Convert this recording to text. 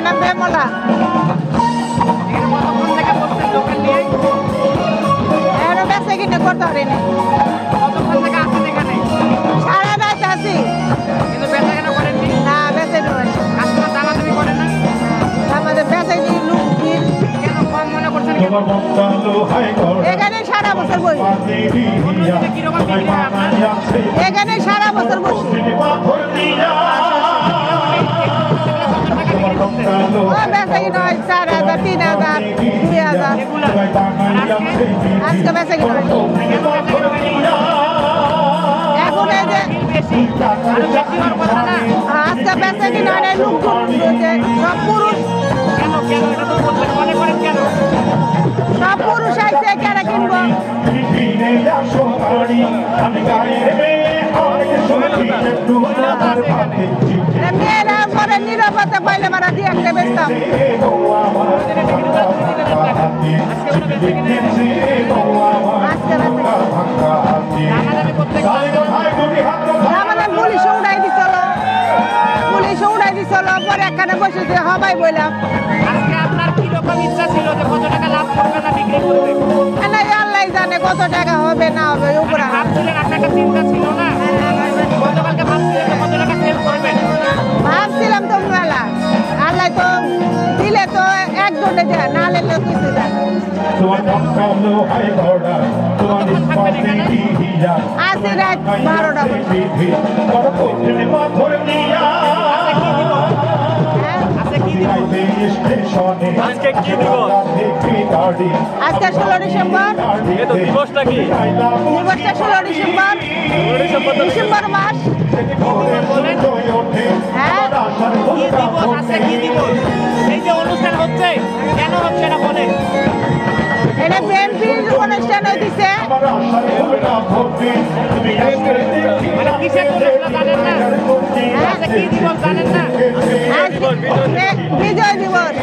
নাম বেমলা। এখনো বেঁচে কিনে করতে পারিনি। সারা রাত আছি না, বেঁচে নয় আমাদের বেঁচে এখানে সারা বছর বসি, এখানে সারা বছর বসি। বেঁচে কি নয় 4,000, 3,000, 2,000 আজকে বেঁচে কি নয়। এখন এই যে আজকে বেঁচে কি নয় লোক সব পুরুষ, সব পুরুষ আইছে কেন কিনবো। মেয়েরা পরে নিরাপত্তা পাইলে মারা দিয়ে একটা বেচতাম। আমাদের পুলিশে উড়াই দিছিল, পুলিশে উড়াই দিছিল, পরে এখানে বসেছে হবাই বললাম। আল্লাহ জানে কত টাকা হবে না হবে উপরে। ভাবছিলাম তো মেলা, আল্লাহ তো দিলে তো এক ঘন্টা দেয়, না লেলে কিছু দেয়। আজ রাত 12টা আজকে 16 ডিসেম্বর। দিবসটা 16 ডিসেম্বর, ডিসেম্বর মাস। হ্যাঁ এটা বিএনপির অনুষ্ঠান হইতেছে। বিজয় দিবস।